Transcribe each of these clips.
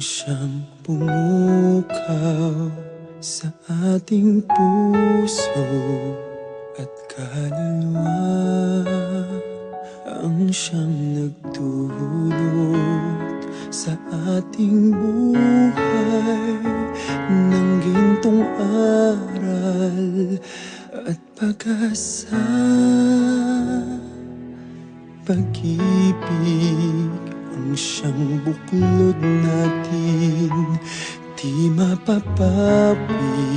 siyang pumukaw sa ating puso at kaluluwa, ang siyang nagdulot sa ating buhay ng gintong aral at pag-asa. Pag-ibig ang siyang buklod natin, di mapapawi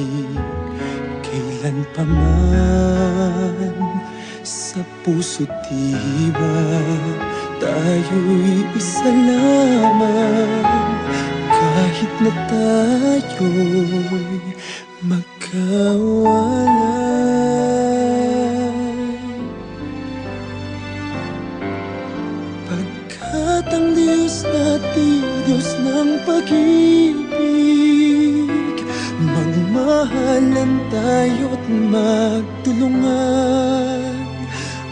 kailan pa man. Sa puso't diwa tayo'y isa lamang, kahit na tayo'y magkawalay. Pagkat ang Diyos natin, Diyos ng pag-ibig, magmahalan tayo't magtulungan.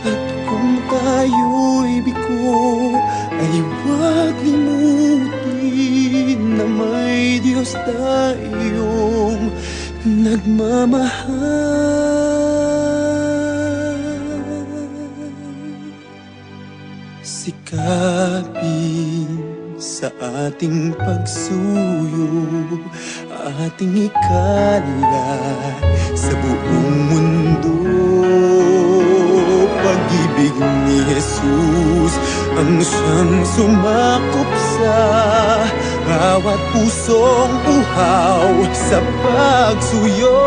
At kung tayo'y bigo, ay huwag limutin na may Diyos tayong nagmamahal. Sikapin sa ating pagsuyo, ating ikalat sa buong mundo. Pag-ibig ni Jesus ang siyang sumakop sa bawat pusong uhaw sa pagsuyo.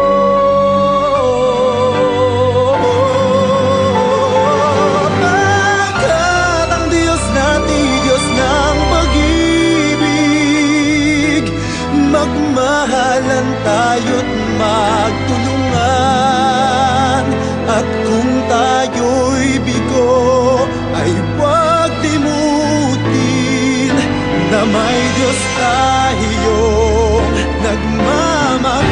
Magmahalan tayo't magtulungan. At kung tayo'y bigo, ay huwag limutin na may Diyos tayong nagmamahal.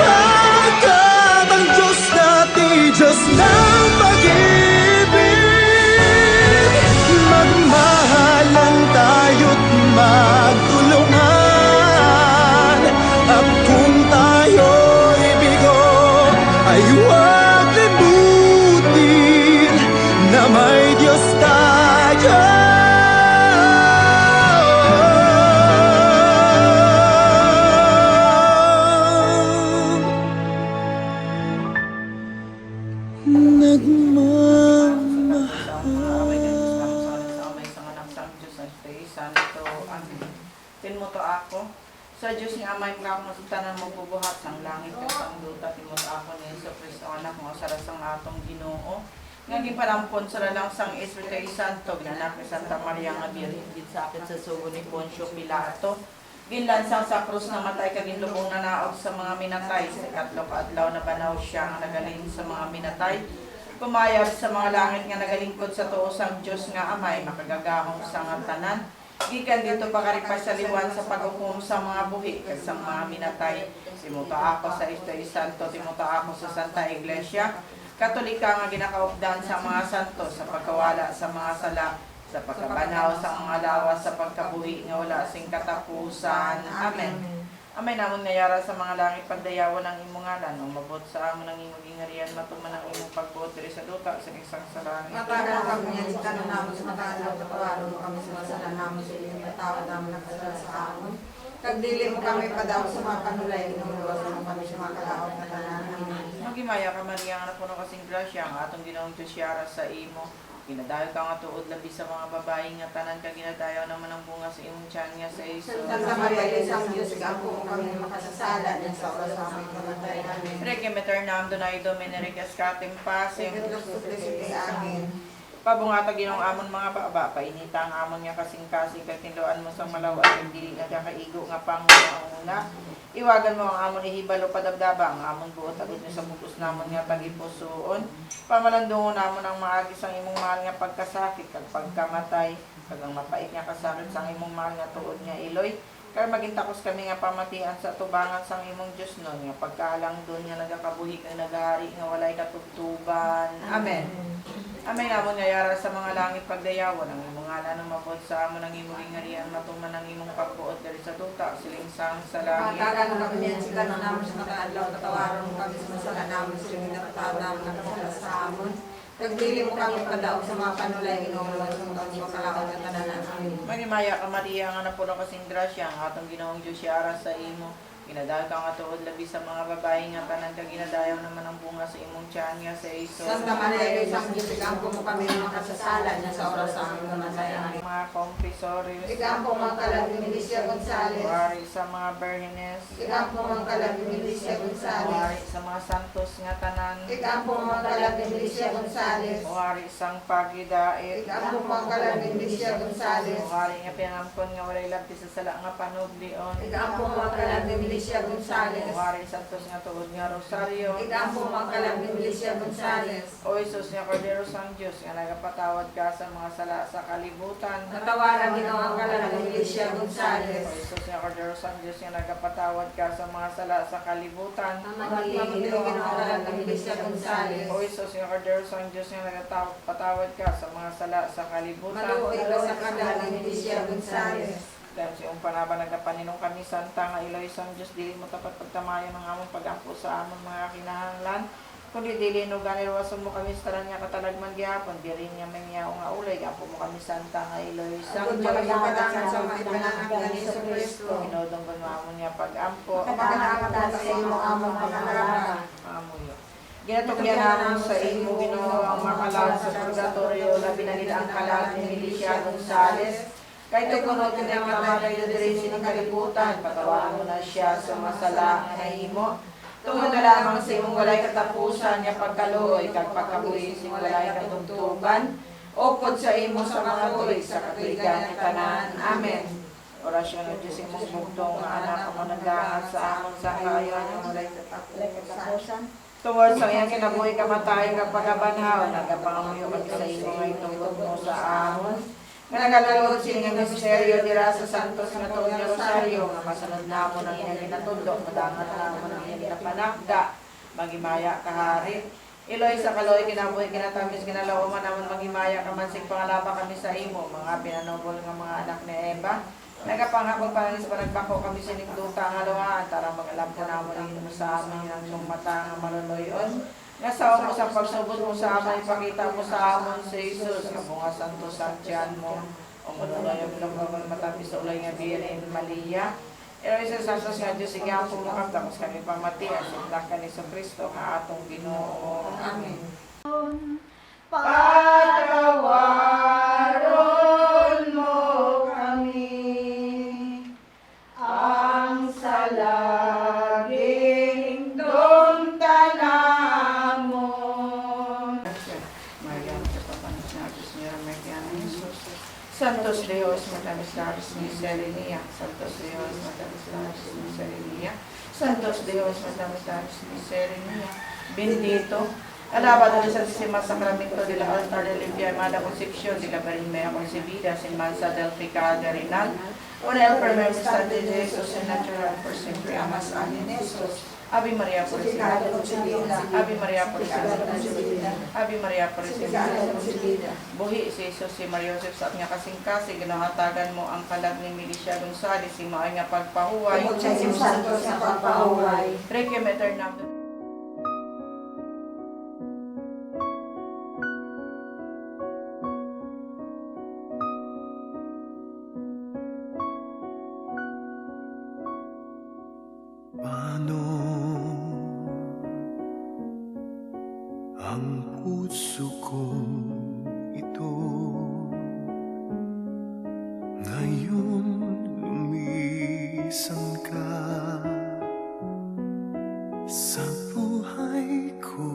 Pagkat ang Diyos natin, Diyos ng pag-ibig, magmahalan tayo't magtulungan. At kung tayo'y bigo, ay huwag limutin na may Diyos tayo. Tinmoto ako sa Diyos nga amay nga akong tanan mo bubuhat ng langit at ang luta. Tinmoto ako ni Yesu Cristo anak mo sa rasang atong Ginoo nga gipalampon sa lang sang Espiritu Santo ginanak ni Santa Maria nga Birhen gid sa akin sa sugo ni Poncio Pilato, ginlansang sa krus na matay kag ginlubong na naog sa mga minatay. Sa ikatlong adlaw na banaw siya nga nagaling sa mga minatay, pumayag sa mga langit nga nagalingkod sa tuos ang Diyos nga amay makagagahong sa nga tanan. Gikan dito pagaripas sa liwan sa paghukom sa mga buhi kag sa mga minatay. Timuto ako sa Espiritu Santo, timuto ako sa Santa Iglesia Katolika nga ginakaupdan sa mga santo, sa pagkawala sa mga sala, sa pagkabanaw sa mga lawas, sa pagkabuhi nga wala sing katapusan. Amen. Amay namon ngayara sa mga langit pagdayawan ng imong ngalan, o mabot sa amon ang imong ingarian, matuman ang imong pagbuot diri sa duta sa isang sa langit. Matagal kami yan, ikaw namin sa matagal na pagkawalo mo kami sa masala namin sa iyong matawad namin nagkasala sa amon. Kagdili mo kami padaw sa mga panulay, inumuluwas mo kami sa mga kalaot na tanan. Magimaya ka Maria nga napuno kasing grasya, ang atong Ginoong Diyos yara sa imo. Ginadayo ka nga tuod labi sa mga babae nga tanan ka ginadayo naman ang bunga sa imong tiyan nga sa Isus. Santa Maria, isang Diyos, gapo mo kami makasasala din sa oras sa aming kamatayan. Requiem aeternam donai Domine requiescat catem pacem. Amen. Pabungata Ginoong amon mga baba, painita ang amon nga kasing-kasing kag tinloan mo sa malaw at dili nga kakaigo nga pangulo ang una. Iwagan mo ang amon ihibalo padagdabang, amon buot agad nyo sa bugos namon nga tagipusoon. Pamalandungon namon ang maagis ang imong mahal nga pagkasakit kag pagkamatay, kag ang mapait nga kasakit sa imong mahal nga tuod nga iloy. Kaya magintakos kami nga pamatian sa tubangan sang imong Diyos nun, nga pagkaalang doon nga nagakabuhi kang naghari nga walay katugtuban. Amen. Amay namon ngayara sa mga langit pagdayawan ang imong ngalan ng mabot sa amon ang imong ingarian matuman ang imong pagbuot diri sa duta silingsang sa langit. Pagkagan kami niyan si kanon namin sa mataadlaw katawaran mo kami sa masala namin sa mga napatawad namin nakasala sa amon. Tagdili mo kami padaog sa mga panulay inuulan sa mga kami makalaon at tananan. Amen. Manimaya ka Maria nga napuno kasing grasya ang atong Ginoong Dios siara sa imo. Ginadal ka nga tuod labi sa mga babae nga tanan ka ginadayaw naman ang bunga sa imong tiyan nga sa Isus. Santa Maria, isang Diyos, ikampo mo kami ng mga kasasalan na sa oras sa aming namatay. Amen. Mga kompisorios, Ikampo mga kalabing Milicia Gonzales. wari sa mga berhines, Ikampo mga kalabing Milicia Gonzales. wari sa mga santos nga tanan, Ikampo mga kalabing Milicia Gonzales. wari sang pagidait, Ikampo mga kalabing Milicia Gonzales. wari nga pinangampon nga walay labti sa sala nga panublion, Ikampo mga kalabing Milicia Gonzales. wari santos nga tuod nga rosaryo, Ikampo mga kalabing Milicia Gonzales. o Isus nga Cordero sang Diyos nga nagapatawad ka sa mga sala sa kalibutan, Natawaran ginawang kalabing Milicia o Gonzales. Isus nga Cordero sang Diyos nga nagapatawad ka sa mga sala sa kalibutan, Magiging ginawang kalabing Milicia Gonzales. o Isus nga Cordero sang Diyos nga nagapatawad ka sa mga sala sa kalibutan, Maluoy ka sa kalabing Milicia Gonzales. dahil si panaba nagkapaninong kami santa nga Iloy sang Diyos dili mo tapat pagtamayan ng among pag-ampo sa among mga kinahanglan kundi dili no ganirwason mo kami sa tanan nga katalagman gyapon diri niya may nga ulay gapo mo kami santa nga Iloy sang Ang Diyos pagkakangan sa mga ipananang ni Jesu Cristo. inodong mo niya pag-ampo Pagkakangan sa imo among pangangarapan. amuyo ginatugyan namin sa imo Ginoo ang makalag sa purgatorio labi na nila ang kalag ni Milicia Gonzales. Kahit tukunod ka na yung kamatay na diri sa kalibutan, patawaran mo na siya sa masala nga nahimo. Tungod na lamang sa imong walay katapusan niya pagkaluoy, kag pagkabuhi sa walay katugtugan, upod sa imo sa mga tuig sa katuigan ng tanan. Amen. Orasyon ng Diyos imong bugtong nga anak mo nagdahan sa amon sa kaayuan ng walay katapusan. Tungod sa iyang kinabuhi kamatay kag pagabanhaw, nagapangamuyo kami sa imo nga itungod mo sa amon. Nga nagagalod sining nga misteryo dira sa Santos nga tuod nga Rosaryo nga masunod namo ng iyang ginatudlo madangat namo ng iyang ginapanakda magimaya kahari Iloy sa kaloy kinabuhi kinatamis kinalawaman namon magimaya kamansig pangalaba kami sa imo mga pinanobol nga mga anak ni Eva nagapangakong panangis sa panagbako kami sining duta nga luhaan tara mag-alam po namon imo sa amin ang iyong mata nga maluloyon nga sa mo sa pagsubot mo sa amon ipakita mo sa amon sa Jesus nga mga santo sa tiyan mo o manulay ang pinagbagal matamis sa ulay nga Birhen Maria Eroy sa santos nga Diyos sigaw po mo kaptamos kami pamati at sindakan ni Kristo nga atong Ginoo. Amen. Patawaron mo kami ang salaging dumtanamon. Maria, kapapanos na Diyos niya, Merkiana Jesus. Santos Dios, matamis daris miserinia. Santos Dios, matamis daris miserinia. Santos Dios, matamis daris miserinia. Bendito. Alabado del Santísimo Sacramento de la Altar de la Inviamada Concepción de la María Concebida sin mancha del pecado original. Por el primer instante de Jesús en natural, por siempre amas a Jesús. Ave María Purísima. Ave María Purísima. Ave María Purísima. Buhi si Jesus si Maria Joseph sa niya kasing-kasing ginahatagan mo ang kalag ni Milicia Gonzales si maay nga pagpahuway. Tungod sa iyong santos sa pagpahuway. Requiem aeternam. Paano ang puso ko ito ngayon lumisan ka sa buhay ko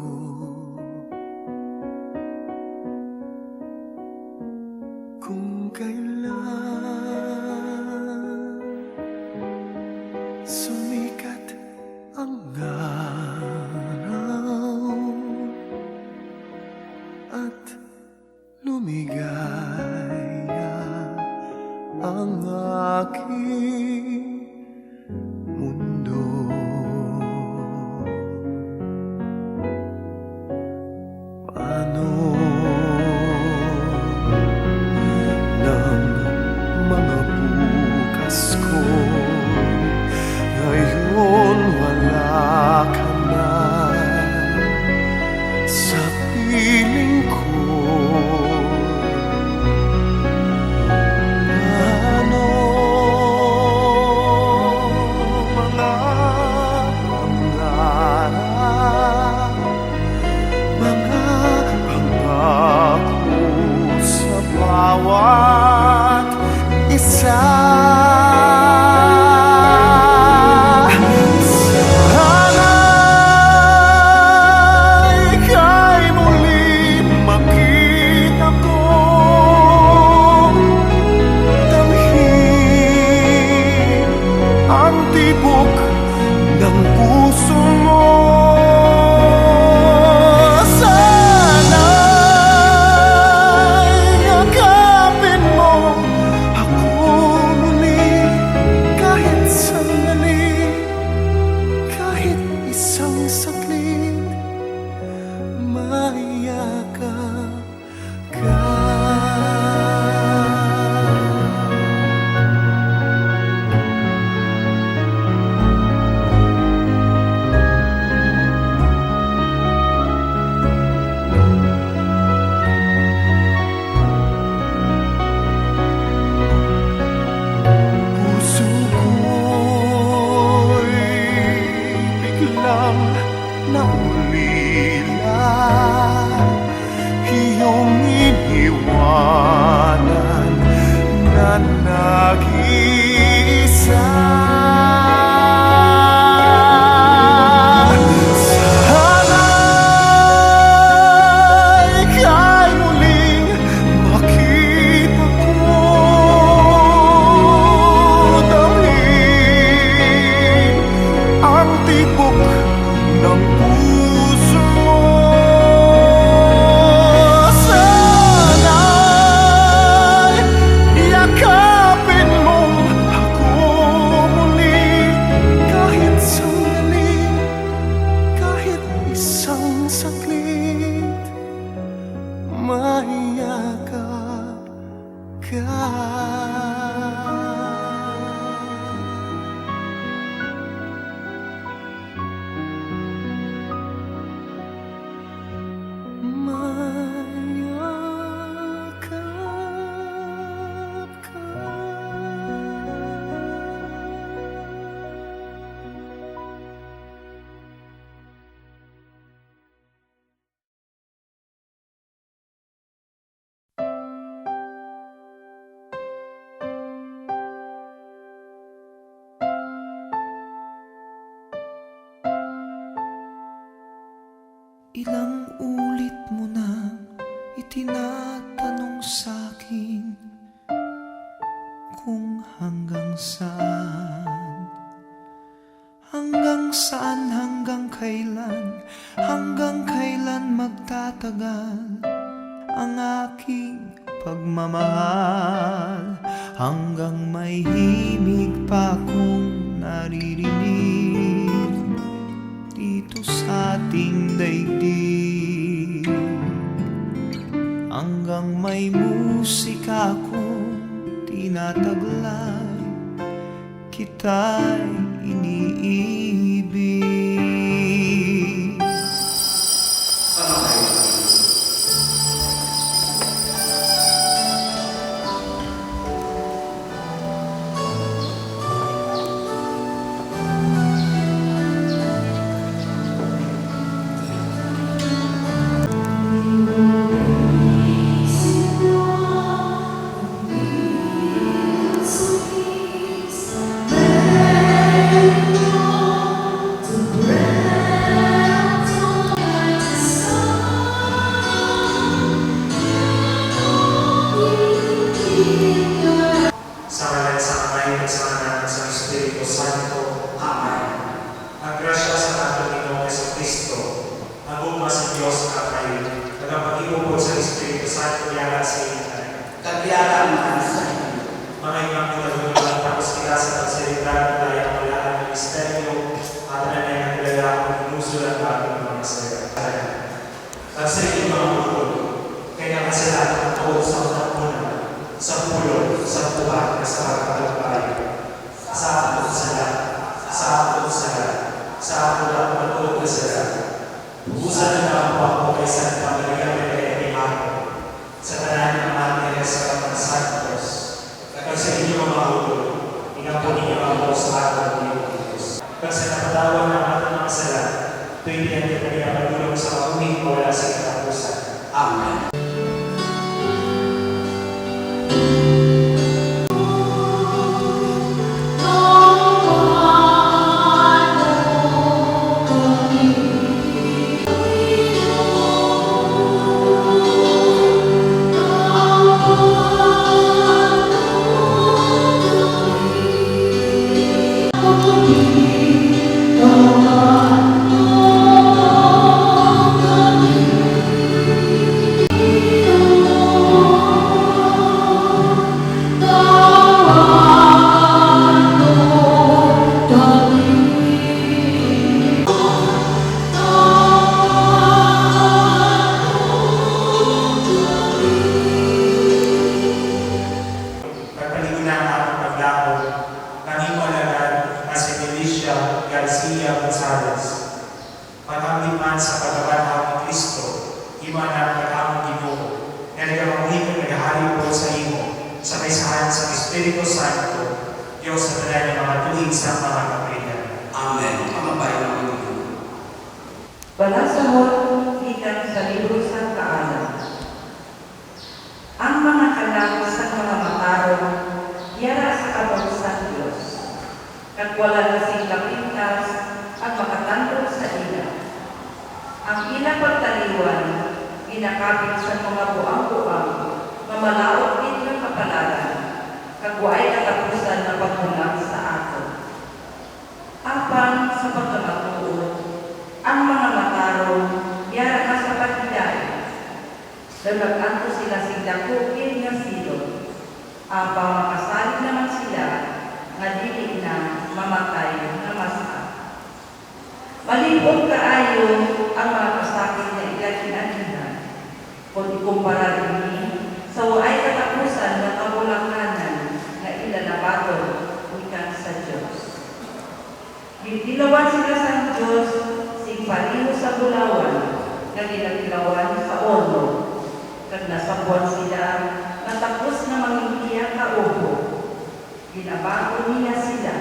kung kailan sumikat ang araw at lumigaya ang aking mundo. Paano bawat isa. Sana'y ika'y muli makita ko, damhin ang tibok ng puso mo. Sana'y yakapin mo ako muli, kahit sandali, kahit isang saglit, maiyakap ka. Puso ko'y biglang naulila, iyong iniwanan na nag-iisa. Sana'y ika'y muling makita ko, damhin ang tibok ng puso mo. Sana'y yakapin mo ako muli, kahit sandali, kahit isang saglit, maiyakap ka. Mayakap ka. Ilang ulit mo na itinatanong sa'kin kung hanggang saan, hanggang kailan magtatagal ang aking pagmamahal, hanggang may himig pa akong naririnig dito sa ating daigdig, hanggang may musika akong tinataglay, kita'y iniibig. Espiritu Santo, Diyos sa tanan ng mga tuwing sa mga kapilya. Amen. Pamabayan ng Panginoon. Balasamot ikan sa libro sa Kaalam. Ang mga anak sa mga matarong, yara sa kabog sa Diyos. Kagwala na sing kapintas at makatandog sa ila. Ang ila pagtaliwan, ginakapit sa mga buang-buang, mamalaot din ng kapalaran, kagwaay katapusan na pagmulang sa ato. Apang sa pagkamatuon, ang mga matarong, yara ka sa paghiday. Dalagan ko sila dako-in nga silog. Apang makasalig naman sila, nga dili na mamatay na masa. Malibog kaayo ang mga kasakit na ilakinanihan. Kung ikumpara rin sa waay katapusan na kabulakanan na ilalabaton ikan sa Diyos. Dilawan sila sa Diyos, sing paliho sa bulawan, na ginagdilawan sa olo. Kag nasabuan sila, natapos na mangingiya ka upo. Ginabago niya sila,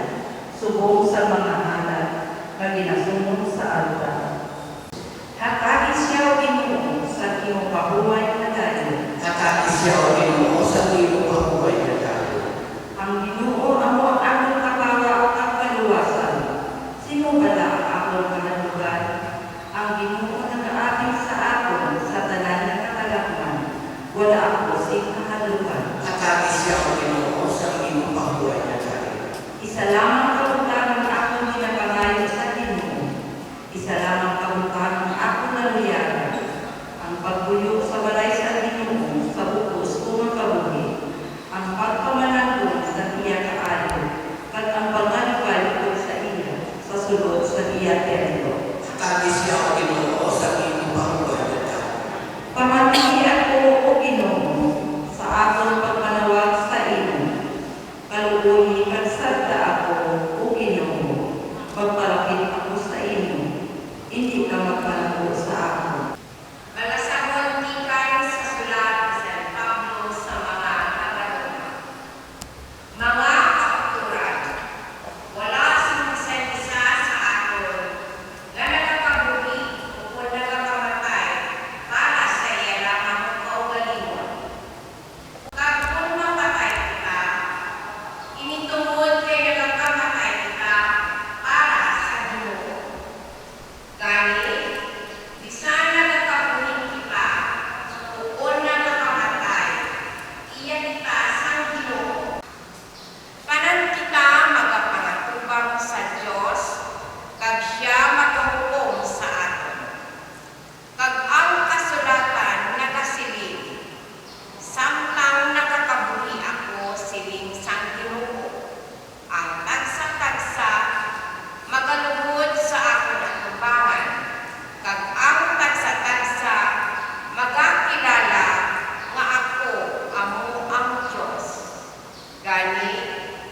subong sa mga halat, na ginasunog sa altar. Hakari siya o Ginoo sa iyong pabuhay na dayo. Nakakis siya o Ginoo sa iyong pabuhay na tayo. Ang Ginoo amo ang akong kapawa at kaluwasan. Sino ba ang akong kanalugan? Ang Ginoo nag-aabig sa akon sa tanan ng katalakman. Wala ako sa kahalugan. Nakakis siya o Ginoo sa iyong pabuhay na tayo. Isa lamang kabutan ang akong ginapangayo sa Ginoo. Isa lamang kabutan ang akong naluyagan. Ang pagbuyok sa balay sa Ginoo sa bukos kung makabuhi. Ang pagpamanagod sa iya kaayo. At ang pangalipay sa iya sa sulod sa iya templo. Nakakis siya o Ginoo sa iyong pabuhay na tayo. Pamati ako o Ginoo sa akong pagmanawag sa imo. Kaluoy kagsagda ako o Ginoo. Magpalapit ako sa imo. Hindi ka magpalago sa ako. Balasamot ikan sa sulat ni San Pablo sa mga Tagalog. Mga kapaturan, wala sing isa sa aton nga nagakabuhi o kung nagakamatay para sa iya lamang kaugalingon. Kag kung mamatay kita, initungod kay nagakamatay kita para sa Ginoo. Gani, di sana nagkabuhin kita, kung nagkakamatay, iya kita sang Ginoo. Kanan kita magapangatubang sa Diyos, kag siya magahukom sa aton. Kag ang kasulatan nagasiling, samtang nakakabuhi ako siling sang Ginoo, ang tagsa-tagsa magalugod sa akon atubangan, kag ang tagsa-tagsa magakilala nga ako amo ang Diyos. Gani,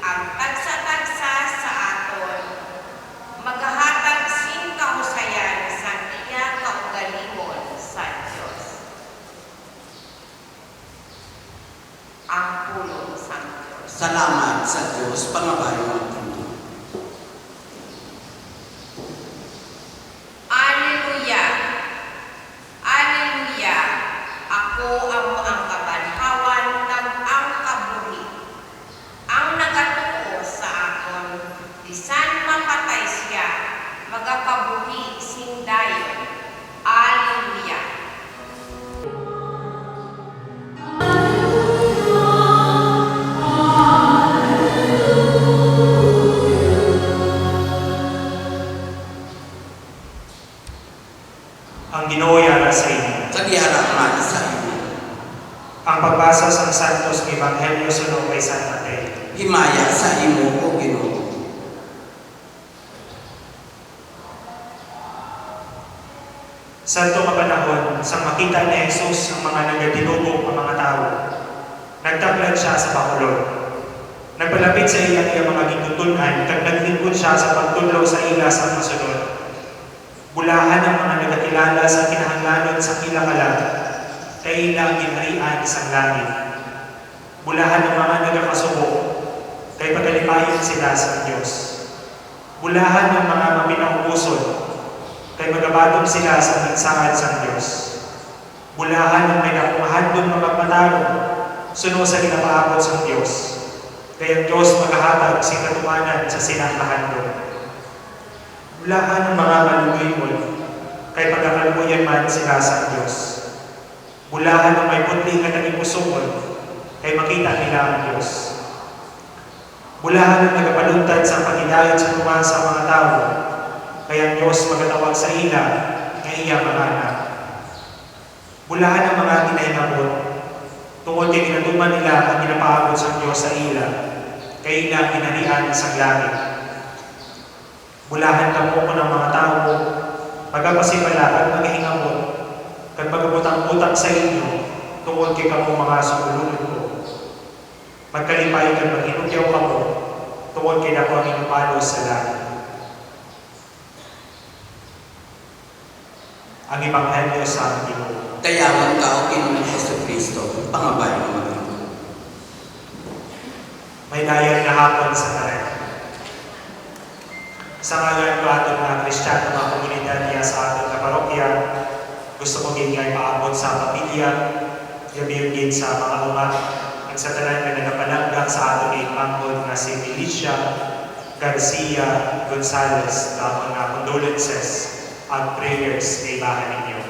ang tagsa-tagsa sa aton magahatag sing kahusayan sa iya kaugalingon sa Diyos. Ang pulong sa Diyos. Salamat sa Diyos, pangabayan ng Panginoon. Alleluia! Alleluia! Ako amo ang kabanhawan kag ang kabuhi. Ang nagatuo sa akon, bisan mapatay siya, magakabuhi sing dayon. Alleluia! Ang Ginoo yara sa inyo. Kagiharapan sa iyo. Ang pagbasa sa Santos ng Ebanghelyo suno kay San Mateo. Himaya sa imo o Ginoo. Santo nga panahon, sang makita ni Jesus ang mga nagatinubog ang mga tao, nagtablan siya sa bakulod. Nagpalapit sa iya ang mga gitutunan, kag naglingkod siya sa pagtudlo sa ila sa masunod. Bulahan ang mga nagakilala sa kinahanglanon sa kilakalag, kay ilang ginharian isang langit. Bulahan ang mga nagakasubo, kay pagalipayon sila sa Diyos. Bulahan ng mga mapinangubusod, kay magabatong sila sa minsahan sa Diyos. Bulahan ng may nakumahandong mga matarong, suno sa ginapaabot sa Diyos. Kaya ang Diyos maghahatag si katumanan sa sinamahandong. Bulahan ng mga maluluyon, kay pagkakaluyan man sila sa Diyos. Bulahan ng may putli ka naging pusungon, kay makita nila ang Diyos. Bulahan ng nagapaluntad sa paghidayat sa tuwa sa mga tao, kaya ang Diyos magatawag sa ila, nga iya mga anak. Bulahan ng mga kinahingabot, tungkol kay ginatuman nila ang ginapaabot sa Diyos sa ila, kay ila kinarian sa langit. Bulahan ka po ng mga tao, pagkapasipala at maghihingabot, kag pagkabutang-butang sa inyo, tungkol kay kamo mga sumulunod ko. Magkalipay kag maghinugyaw ka mo, tungkol kay dako ang inyong sa langit. Ang Ebanghelyo sa Ginoo. Dayawan ka o Ginoong Jesucristo, pangabay ng mga ito. May dayan na hapon sa tanan. Sa ngalan ko aton mga Kristiyano, mga komunidad niya sa aton na parokya, gusto ko gingay paabot sa pamilya, gabiyong sa mga umat, at sa tanan na nagapalangga sa aton ipangkod na si Milicia Garcia Gonzalez na mga condolences at prayers na ibahan ninyo.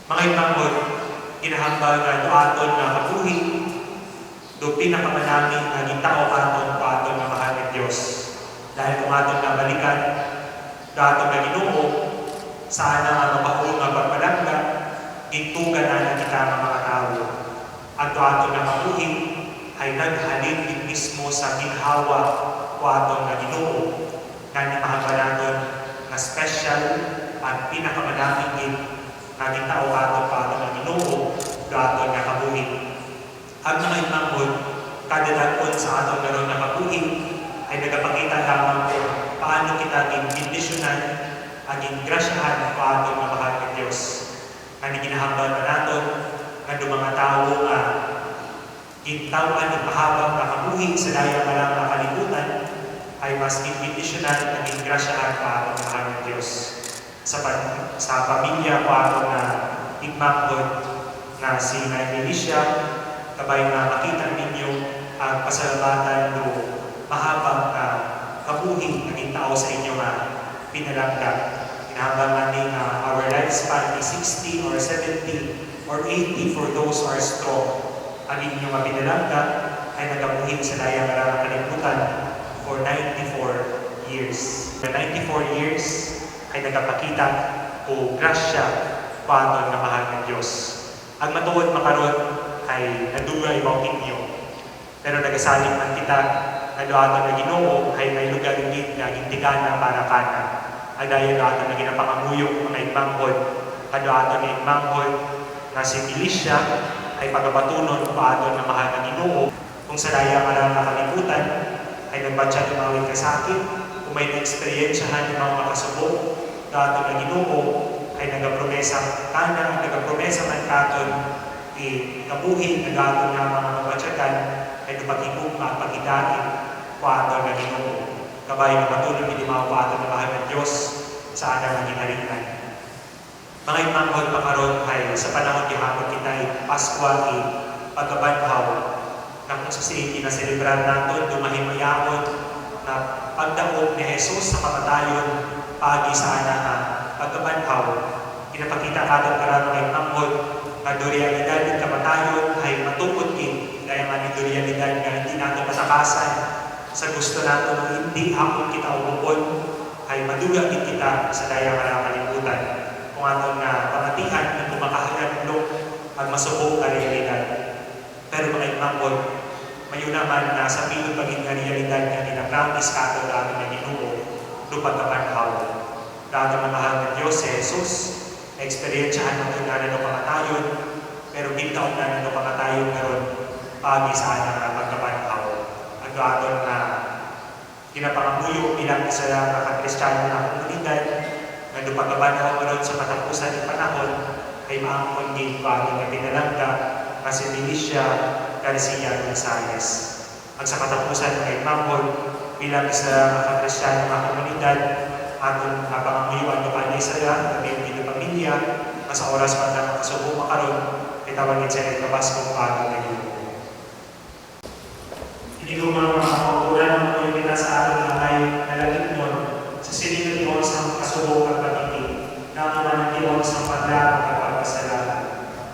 Mga ipangkod, inahambal na aton na kabuhi, do pinakamanaming naging tao aton pa aton na mahal ng Diyos. Dahil kung aton na balikan, aton na Ginoo, saan na mapahulong na pagpalangga, itugan na kita ng mga tao. At aton na kabuhi ay naghalin din mismo sa ginhawa ko aton na Ginoo, na nimahambal naton na special at pinakamanaming din naging tao aton pa aton na Ginoo, aton na kabuhi. Ang mga imangod, kadadakon sa aton naroon na kabuhi, ay nagapakita lamang ko paano kita bindisyonan at grasyahan pa aton na mahal ng Diyos. Ang ginahambal na naton, ang mga tao nga gintawan at mahabang nakabuhi sa daya malang nakalimutan, ay mas bindisyonan at grasyahan pa aton na mahal ng Diyos. Sa pamilya pa aton na imangod na si Nay Milicia, kabay na makita ninyo ang pasalamatan do mahabang na kabuhi naging tao sa inyo nga pinalangga. Hinahambang namin our lifespan is 60 or 70 or 80 for those who are strong. Ang inyong mga pinalangga ay nagabuhi sa daya marang kalimutan for 94 years. For 94 years ay nagapakita o grasya paano na mahal ng Diyos. Ang matuod makaroon ay nadugay mo inyo. Pero nagasaling man kita, ato na Ginoo ay may lugar din na gintigana para kana. Adayon ato na ginapangamuyok mga imanghod. Ato na imanghod na si Milicia ay pagabatunon pa ato na mahal na Ginoo. Kung sa daya marang nakalimutan, ay nagbatsa ng mga kasakit. Kung may na-experiensyahan ng mga makasubok, ato na Ginoo ay nagapromesa kana, nagapromesa man katon kabuhin na gato na mga mabatsakan ay napagigong magpagidain pato na Ginoo. Kabay na matulog hindi mga pato na mahal ng Diyos sa anang ginarinan. Mga imanghod makaroon ay sa panahon gihapon kita ay Paskwa ay pagkabanhaw na kung sa siiti na selebrar natin, dumahimayahon na pagdaog ni Jesus sa kamatayon pagi sa anang pagkabanhaw. Pinapakita katong karang mga imanghod na realidad ng kamatayon ay matupod kin dahil man yung realidad nga hindi natin matakasan sa gusto natin o hindi hapon kita umupon ay maduga din kita sa daya marang kalimutan kung aton na pamatihan ng kumakahalanlong at masubok na realidad. Pero mga imangkod, mayo naman na sa pilong paging realidad nga ginapromise ka aton na Ginoo lupag kapanhaw. Dahil ang mahal ng Diyos si Jesus, eksperyensyahan natin na ng pangatayon, pero bitaon na ng pangatayon ngayon pagi sa anang pagkapanhaw. Ang aton na ginapangamuyo bilang isa lang na Kristiyano na komunidad na pagkapanhaw ngayon sa katapusan ng panahon ay maangkon din pagi na pinalangga na si Milicia Garcia Gonzalez. At sa katapusan kay Mambol, bilang isa mga Kristiyano mga komunidad, aton panganguyuan ng kanay saya, kami yung pamilya, sa oras pa na makasubo makaroon, itawagin sa nagkabas kong pagod na ginoo. Hindi ko mga kakukuran ng mga kita sa ating langay na lalagnon sa siling ng Diyos ng kasubo at pagiging na naman ng Diyos ng paglaang at pagpasalamat.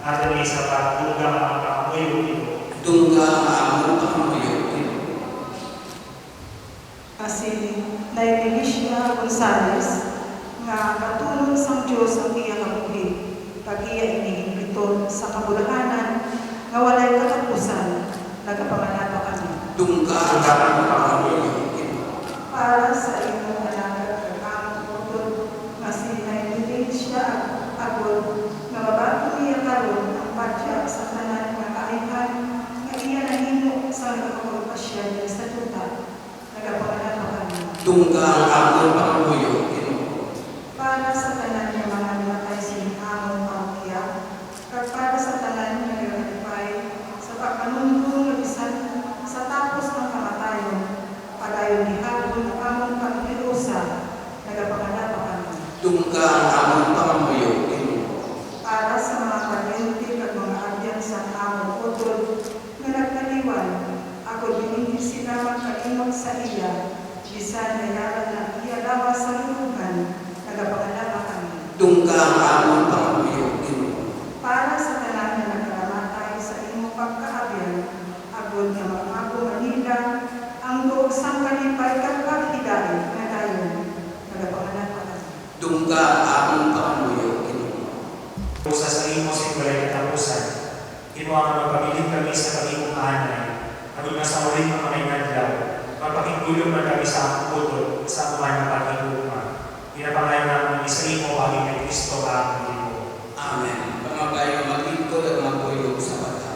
At ang isa pa, tunggang ang pakamuyo ito. Tungga ang pakamuyo ito. Kasi Naimelisha Gonzales nga katulong sang Diyos ang iyang kabuhi pag iya inihimpito sa kabulahanan nga walay katapusan nagapanganapa kami. Tungga ang pakamuyo ito. Para sa imong alaga kag among putod nga si Naimelisha agod nga mabago iya karon ang padya sa tanan nga kaayhan nga iya nahimo sa nagkakapagpasya sa tuta nagapanganapa kami. Tungga ang pakamuyo ito. Para sa tanan ng mga namatay sa among pamilya, kag para sa tanan ng naglalipay sa pagpanundong ng bisan sa tapos ng kamatayon, padayon gihapon ang among pagkirusa, nagapanganap kami. Tungga ang pakamuyo ito. Para sa mga palyente kag mga agyan sa among utod, nga nagkaliwan, ako dinihil sila magkalimot sa iya, bisan nayaran na iya lawas sa lulugan, nagapanganap kami. Tungga ang pakamuyo ito. Para sa tanan na nagkaramatay sa imong pagkaabyan, agod nga mga Manila, ang tuog sang kalipay kag paghidayon nga dayon, nagapanganak pa kami. Tungga ang pakamuyo ito. Usa sa imo sa kulay katapusan, kinuha nga magpabiling kami sa kamimong anay, agad na sa uling mga inadlaw, magpakingulong na kami sa akong putol, sa kumain ng pagkingulungan. Pinapangayon namin isa imo kami kay Kristo ang Ginoo. Amen. Pamabayo maglingkod at magpuyog sa pagkakal.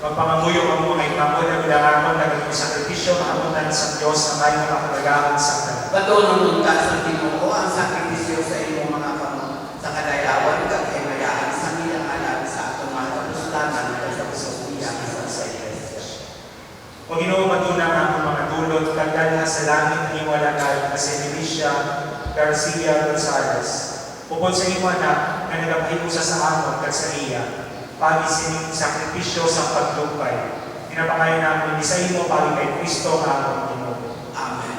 Magpangamuyo ka mo ay kamod ang ilangamon na gagawin sakripisyo maamunan sa Diyos na may makapagagahan sa kanila. Patulong nunta sa Ginoo ang sakripisyo sa imong mga kamot sa kadayawan kag hinayaan sa ilang alam sa atong mga kapuslanan sa Kristiya sa Iglesia. O Ginoo matunang ang mga dulot kagdala sa langit ng imo alagad na si Naimelisha Garcia Gonzales. Upod sa imo anak na nagapahiusa sa amon kag sa iya, pagisining sakripisyo sa paglumpay. Pinapangayon namin isa imo pagi kay Kristo ang Ginoo. Amen.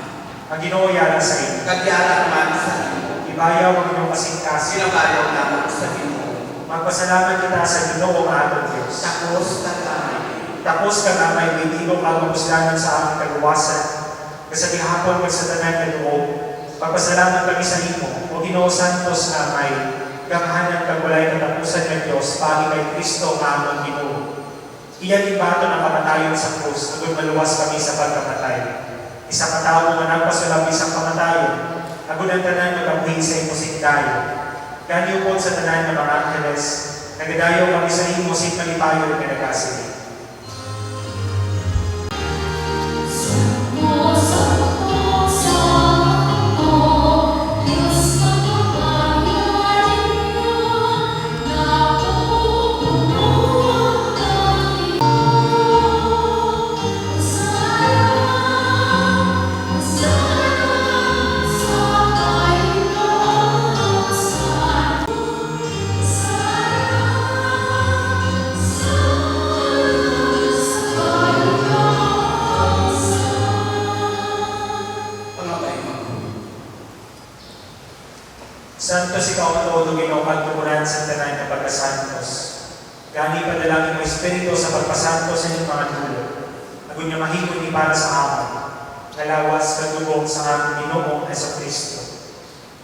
Ang Ginoo yalan sa iyo. Kagyala man sa Ginoo. Ibayaw ang inyong kasingkas. Sinabayaw naman sa Ginoo. Magpasalamat kita sa Ginoo ang atong Diyos. Takos kag amay. Tapos ka na may bitigo ka mapuslanan sa aming kaluwasan. Kasi gihapon ka sa tanan nga loob. Pagpasalamat kami sa imo, o Ginoo Santos na may ganghanan kag walay katapusan ng Dios pagi kay Kristo nga among Ginoo. Iyan ibato ng kamatayon sa krus, agud maluwas kami sa pagkamatay. Isa ka tawo nga nagpasalabi sa kamatayon, agud ang tanan magabuhi sa imo sigdayo. Ganyo po sa tanan ng mga angeles, nagadayo kami sa imo sit malipayon nga nagasilig. Santos ikaw ang todo Ginoo pagtukuran sa tanan ng pagkasantos. Gani padalangin mo Espiritu sa pagpasantos sa inyong mga dulo. Agud niya mahimong ni para sa amon. Nalawas kadugong sa aming Ginoong Jesucristo.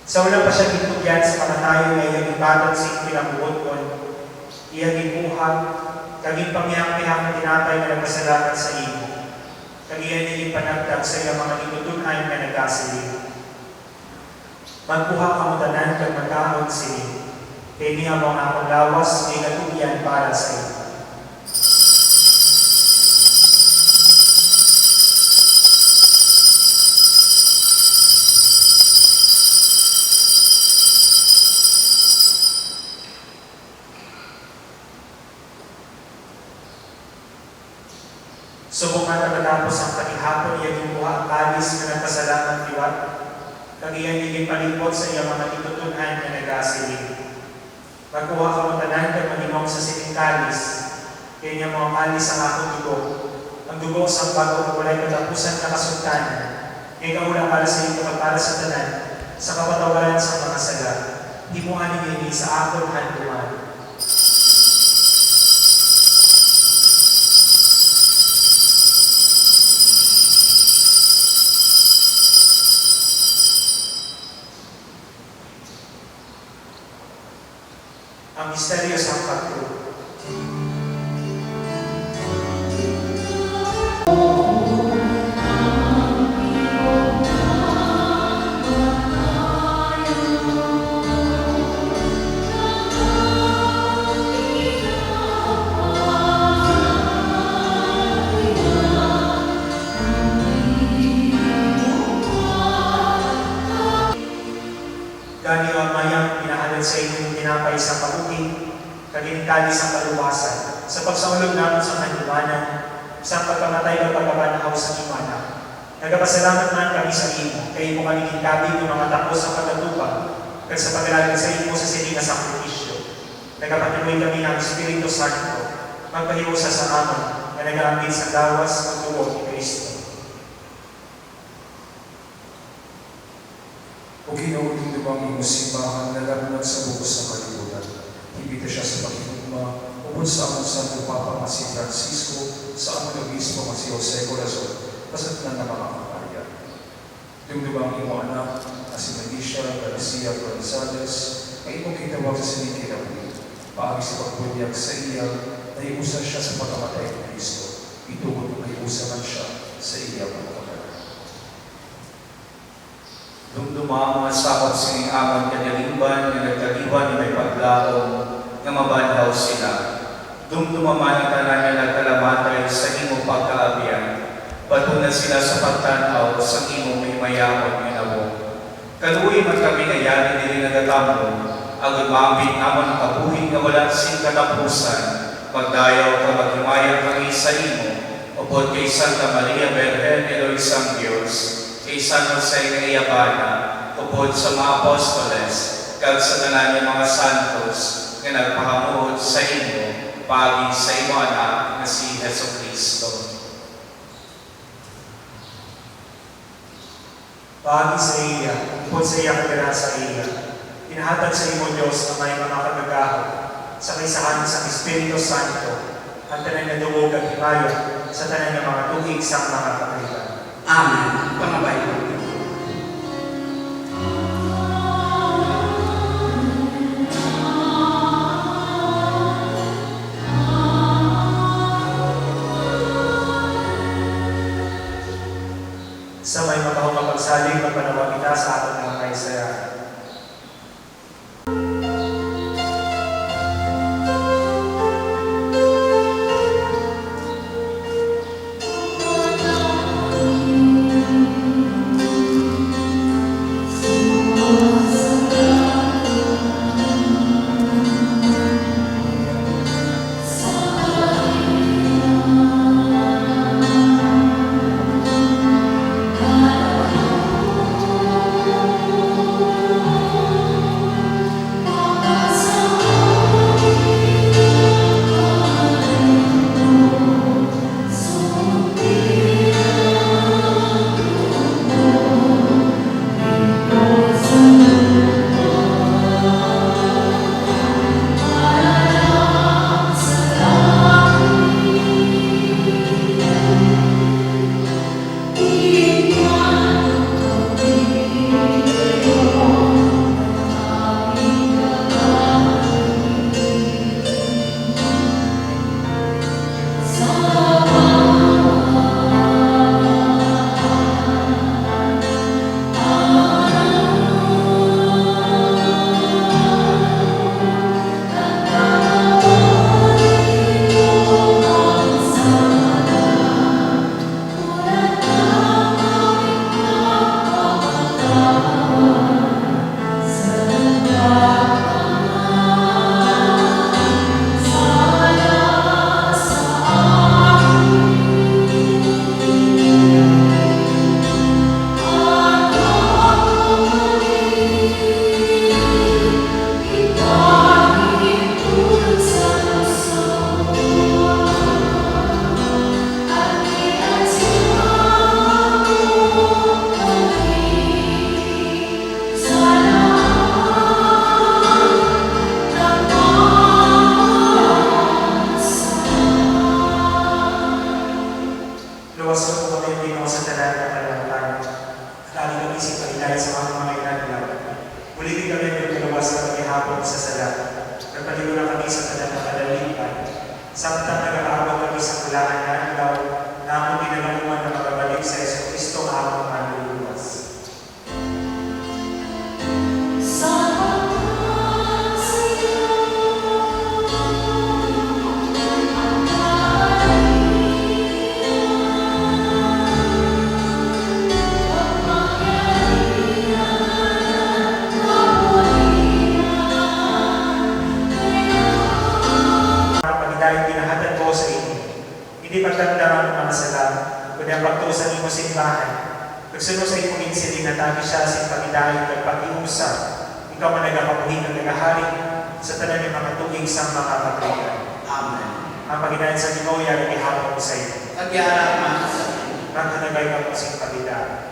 Sa wala pa siya gitugyan sa kamatayon ay iyang ibadat sa pinabuot-on. Iyang ibuhag, kaging pamiyang-pihang tinatay na nagpasalamat sa iyo. Kagiyan niyang panagdag sa iyang mga inutunan na nagasilig. Magkuha ka mo tanan kag magkaon sini. Kaya niya mo ang akong lawas may natugyan para sa iyo. Subukan pagkatapos ang patihapon niya gibuha ang kalis na nagpasalamat liwat. Kagiyan niyang palibot sa iyang mga itutunan na nagasilig. Magkuha ka mo tanan kag manimong sa sining kalis. Kaya niya mo ang kalis ang akong dugo. Ang dugo sa bago walay katapusan na kasultanan. Kaya kaula para sa iyo para sa tanan, sa kapatawaran sa mga sala. Di mo anigini sa akong handuan. Ang misteryo sa pagtulog. Gani ang mayang pinahalad sa inyong tinapay sa pag-uking, kaginitali sa kaluwasan, sa pagsaulog namin sa kanyumanan, sa pagkamatay ng pagkabanahaw sa imana. Nagapasalamat man kami sa imo, kay mo kami kintabi ng mga tapos sa pagkatupag, kag sa paglalagay sa imo sa sining sa sakripisyo. Nagapatuloy kami ng Espiritu Santo, magpahiusa sa amon, na nag-aambit sa lawas ng dugo ni Kristo. O Ginoo, tinubang iyong simbahan na lagnat sa bukos ng kalibutan. Ibita siya sa pakikugma, upod sa among Santo Papa nga si Francisco, sa among Obispo nga si Jose Corazon, kasat na mga kamarya. Tinubang iyong anak na si Medisha Garcia Gonzales, ay imong kitawag sa sining kinabuhi. Paagi sa pagbunyag sa iya, na iusa siya sa pagkamatay ng Kristo. Itugod na iusa man siya sa iya pagkamatay. Dumduma mga sakot sining amon kanyalingban nga nagkaliwan ni may paglaom nga mabanhaw sila. Dumduma man ang tanan nga nagkalamatay sa imo pagkaabiyan. Patunay sila sa pagtanaw sa imo may mayamon nga nabong. Kaluoy man kami ngayari diri nagatambo, agud maambit namon ang kabuhi nga wala sing katapusan. Magdayaw ka maghimayang kami sa imo, upod kay Santa Maria Virgen Eloisang Diyos, kay San Jose nga Iyabana, upod sa mga apostoles, kag sa tanan ng mga santos, nga nagpahamuhod sa inyo, pagi sa imo anak na si Jesucristo. Pagi sa iya, upod sa iya katira sa iya, inahatag sa imo Diyos na may mga kagagahan, sa kaisahan sa Espiritu Santo, ang tanan nga dungog kag himayon sa tanan nga mga tugig sang mga kapritan. Amen. Pangabay mo. Sa may mabahong kapagsalig, magpanawa kita sa ating mga kaisayaan. Samtang nag-aabang kami sa kulangan na ilaw, na among ginagawa na makabalik sa Yesu Kristo ang among manluluwas. Dahil pinahatag ko sa inyo, hindi pagdamdaman ng mga sala, kundi ang pagtusan mo simbahan. Pagsunod sa ikong insilin na tabi siya sa pagdahin at pag-iusap, ikaw man nagkapabuhin ng nagahari sa tanan ng mga tugig sa mga kapriyan. Amen. Ang pagdahin sa Ginoo ay ihapon ko sa iyo. Nagyaraman sa inyo. Maghanagay ka po sa pagdahin.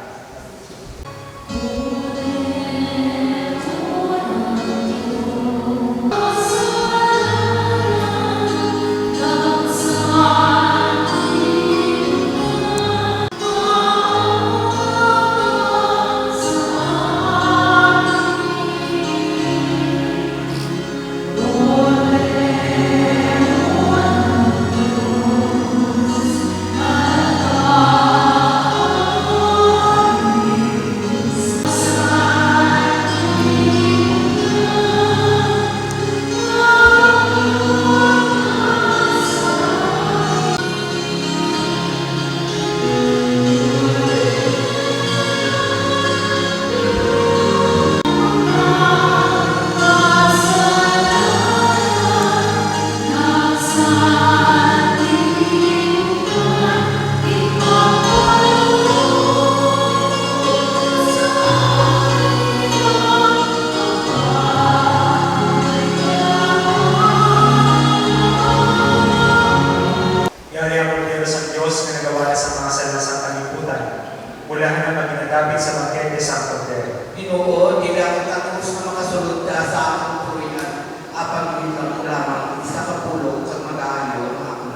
Ginoo, dili ako tatapos na makasulod ka sa akong purihan, apang lamang isa ka pulong kag mag-aanaw ang akong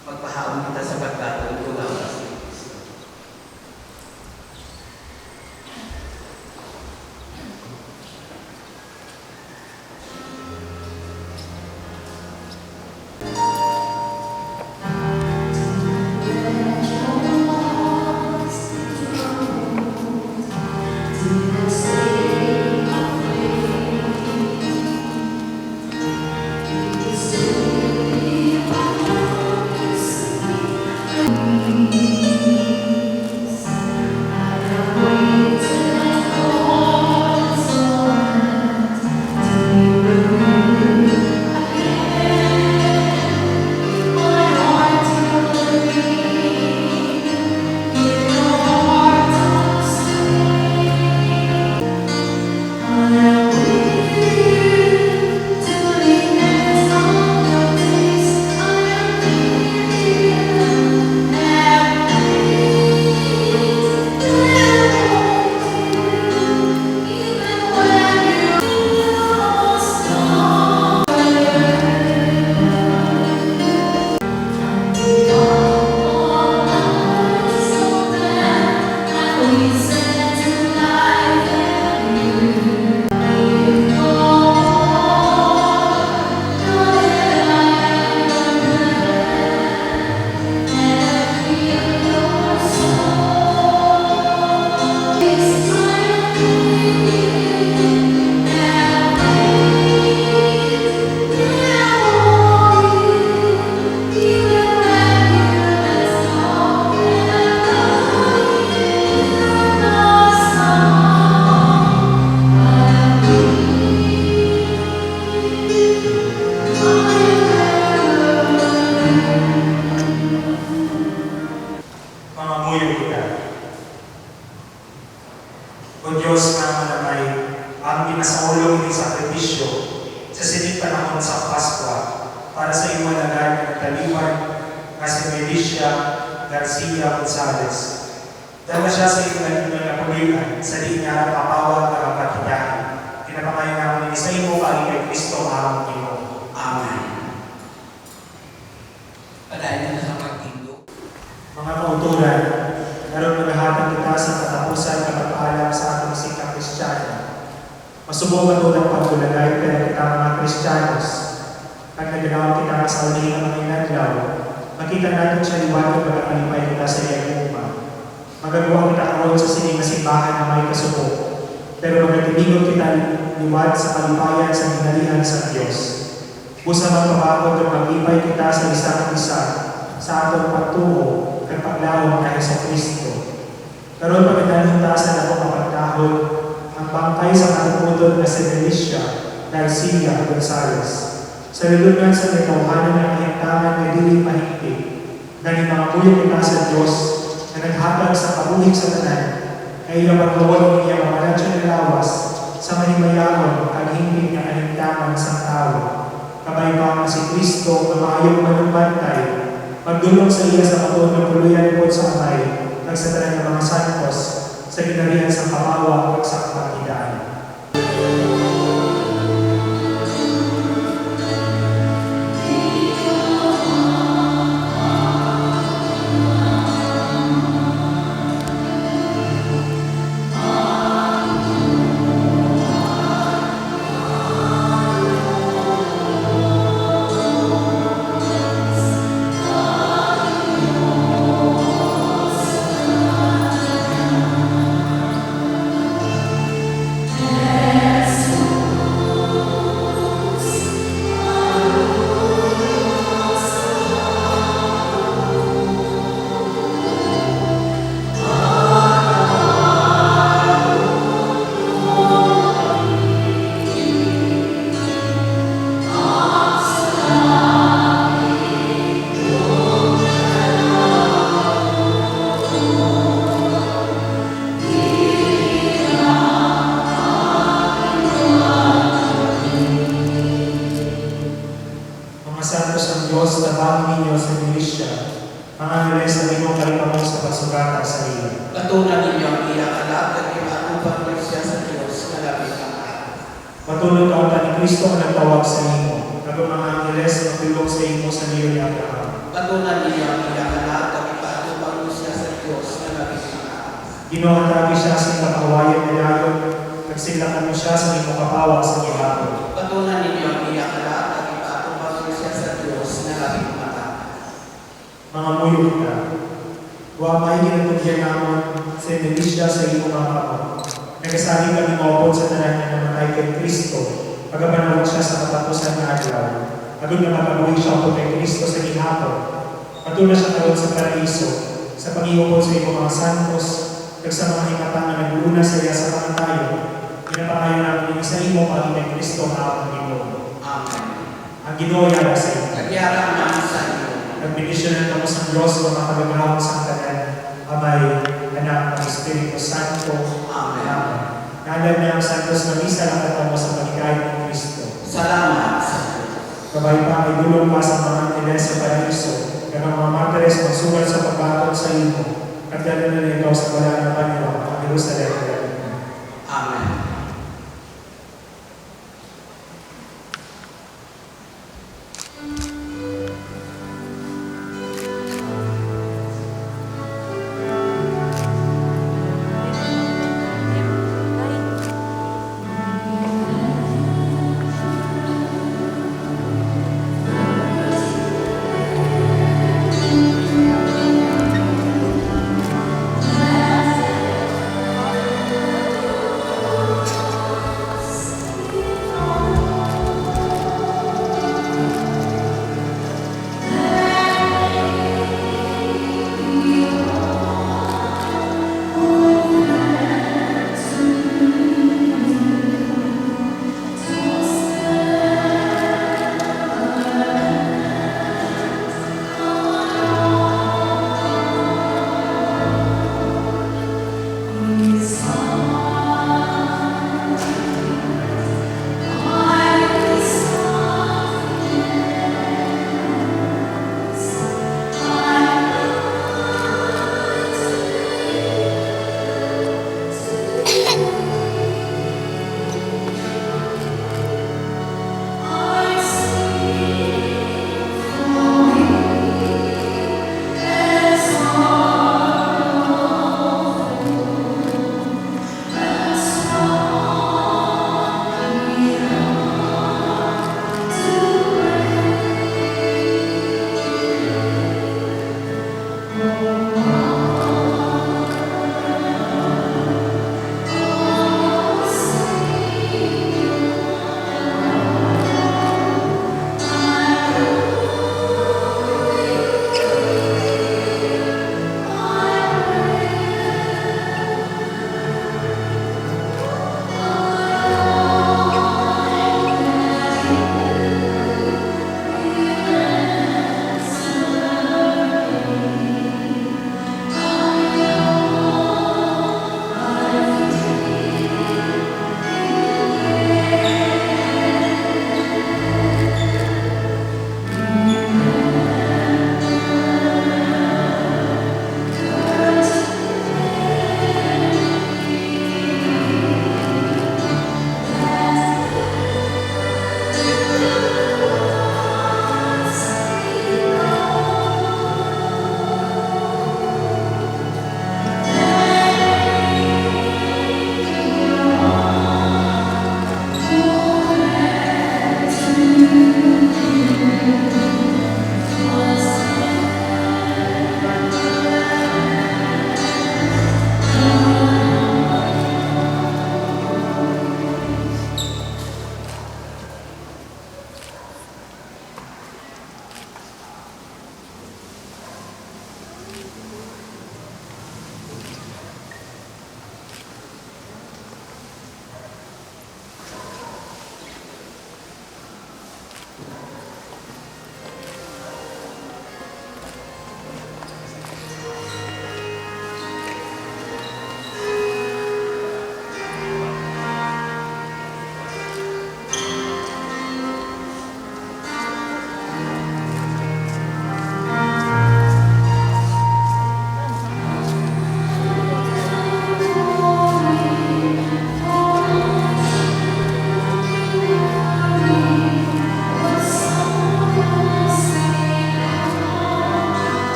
Magpahaon kita sa pagkatong tulang sa Kristo. Mangamuyo kita. O Diyos na manamay, ang ginasaulo ini sakripisyo sa sining panahon sa Paskwa para sa iyong alagad ng taliwan na si Melissa Garcia Gonzalez. Dala siya sa iyong nalinang napulian sa di niya napapawag ng kapatidahan. Tinapakayan namin sa iyo kay kay Kristo ang Ginoo. Amen. Padayon na sa pagtindog. Mga kautulan, naroon maghahatag kita sa katapusan ng pagpaalam sa atong sikap Kristiyano. Masubukan mo ng pagulagay kaya kita mga Kristiyanos. Pag nagagawa kita sa uli ng mga inadlaw, makita natin siya liwanag pagkakalipay kita sa iyong uma. Magagawa kita karoon sa sining na simbahan na may kasubo. Pero magatibigon kita liwat sa kalipayan sa ginalihan sa Diyos. Busa magpapagod ng mag-ipay kita sa isang isa sa atong pagtuo at paglawang kay sa Kristo. Karoon pagkatalintasan ako mapagkahon ang bangkay sa katutod na si Melissa Garcia Gonzalez. Sa lulungan sa nagkawahanan ng kahintaman na dili mahigpit, na mga kita sa Diyos na naghatag sa kabuhig sa tanan, ay iyang magkawal niya mamalansya ng lawas sa mahimayahon at hingpit ng kahintaman sa tao. Kabaybaman si Kristo na maayong manumbantay, magdulong sa iya sa kabuhig ng tuluyan po sa amay, nagsatanan ng mga santos sa ginarihan sa kapawa at sa kapatidaan. Mga santos ng Diyos, tabang ninyo sa Melissa, mga angeles na inyong kalipamon sa pagsugata sa iyo. Patunan ninyo ang iyang alab at imaanong pagpagsiya sa Diyos na labing ang araw. Matulog ka ni Kristo ang nagtawag sa inyo, kapag mga angeles na tulog sa inyo sa niyo ni Abraham. Patunan ninyo ang iyang anak, pagipatupang siya sa Diyos na labing mataas. Ginohatagi siya sa iyong kawayan na layon, nagsilakan mo siya sa iyong kapawa sa gihapon. Patunan ninyo ang iyang anak, pagipatupang siya sa Diyos na labing mataas. Mga muyok na, huwag may ginatugyan naman sa Indonesia sa iyong mga kapag. Nagasabi kami maupod sa tanan na namatay kay Kristo, pagabanawag siya sa katapusan na adlaw. Agad na makabuhi siya po kay Kristo sa gihapon. Patuloy siya karon sa paraiso, sa pag-iupod sa iyong mga santos, kag sa mga hingatan na nag-uuna sa iya sa kamatayon. Pinapangayo namin sa imo paging kay Kristo ang among Ginoo. Amen. Ang Ginoo yara sa iyo. Nagyara namin sa iyo. Nagbenisyonan kamo sa Diyos ng mga kagagahon sa kanan, Amay, Anak, ng Espiritu Santo. Amen. Nalan niya ang Santos na misa na katamo sa pagkain ng Kristo. Salamat sa iyo. Kabay pa ay dulong pa sa mga angeles sa paraiso, kaya ang mga martires magsugal sa pagbaton sa imo, at gano'n na ikaw sa wala na panyo, ang Jerusalem. Amen.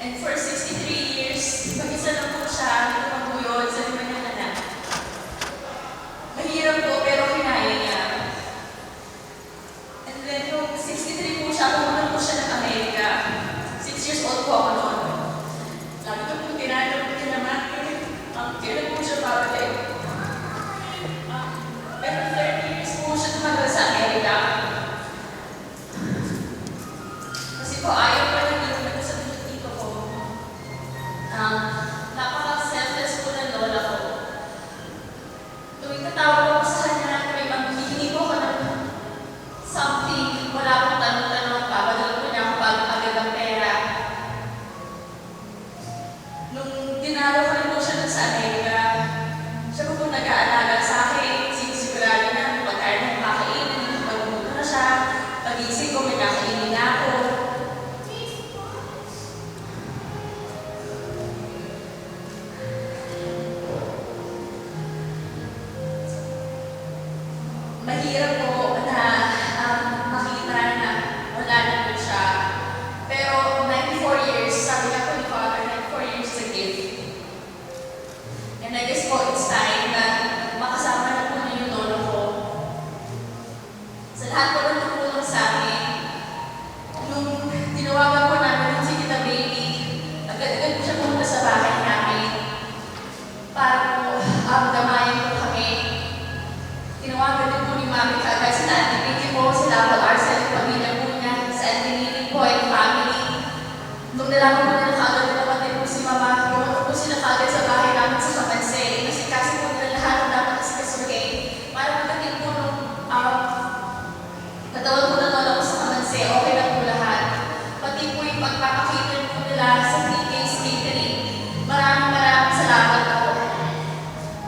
And for 63 years, mag-isa lang po siya, tumaguyod sa lima niyang anak. Mahirap po, pero kinaya niya. And then, nung 63 po siya, pumunta po siya ng Amerika. 6 years old po ako noon. Lagi ko po tinanong, kailan po siya babalik. Pero 30 years po siya tumagal sa Amerika. Kasi po, ayaw pa lang dito sa tito ko. Napaka-selfless po ng lola ko. Tuwing tatawag ako sa kanya, may maghihingi po ako ng something, wala akong tanong-tanong, papadala po niya ako agad ng pera. Nung dinalo ko rin po siya dun sa Amerika, siya po nag-aalaga sa akin, sinisigurado niya kung pagkain na makakainin, pag-umuto na siya, pag-isip ko may kakainin na ako. Mahirap po na makita na wala na po siya. Pero 94 years, sabi nga po ni Father, 94 years is a gift. And I guess po, it's time na makasama na po niyo yung lolo ko. Sa lahat po ng tumulong sa akin, nung tinawagan po namin yung si Tita Baby, agad-agad po siya pumunta sa bahay namin para po damayan po kami. Tinawagan din po ni Mami kagad sa Auntie Vicky po, sila po Arcel, yung pamilya po niya, sa Auntie Lily po, yung family. Nung nalaman po nila kagad na kapatid po si Mama, pumunta po sila kagad sa bahay namin sa Kapanse. Kasi po nila lahat ang dapat kasi kasuhin. Para pagdating po nung natawag po ng lola ko sa Kapanse, okay na po lahat. Pati po yung pagpapakita po nila sa 3K's catering. Maraming salamat po.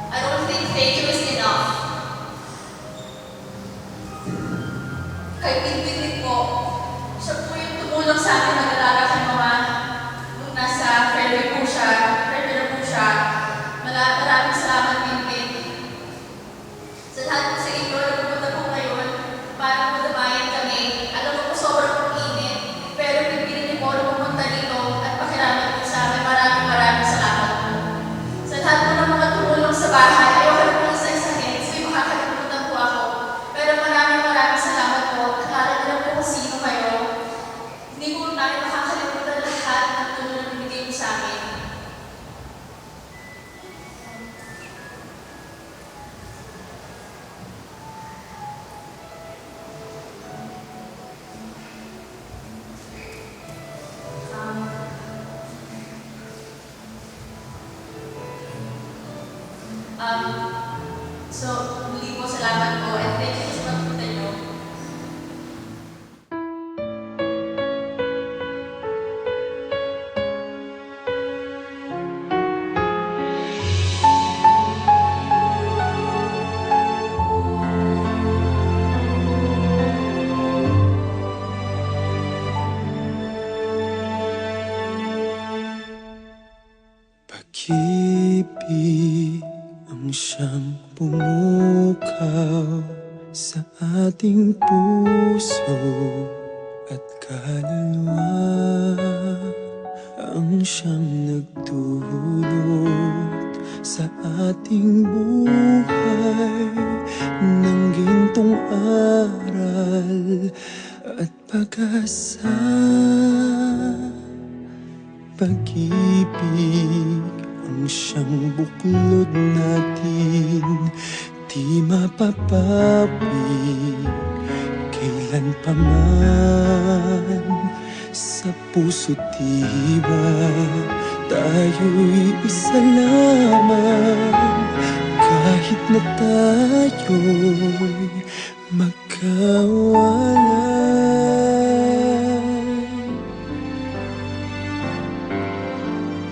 I don't think thank you is enough. Kay Pinpitik po, siya po yung tumulong sa akin mag-alaga kay Mama nung nasa Fairway po siya. Maraming salamat, Pinpit. Sa lahat po sa inyo, nagpupunta po ngayon para madamayan kami. Alam ko po sobrang init, pero pipili niyo po na pumunta dito at pakiramay po sa amin. Maraming salamat po. Sa lahat po ng mga tumulong sa bahay, ayoko na po isa-isahin kasi makakalimutan po ako. Pero maraming salamat po. Akala nila po kung sino kayo. Hindi po namin makakalimutan lahat ng tulong na binigay mo sa amin. So, muli po salamat po and thank you sa pagpunta niyo. Pag-ibig ang siyang pumukaw sa ating puso at kaluluwa, ang siyang nagdulot sa ating buhay ng gintong aral at pag-asa. Pag-ibig ang siyang buklod natin, di mapapawi kailan pa man. Sa puso't diwa tayo'y isa lamang, kahit na tayo'y magkawalay.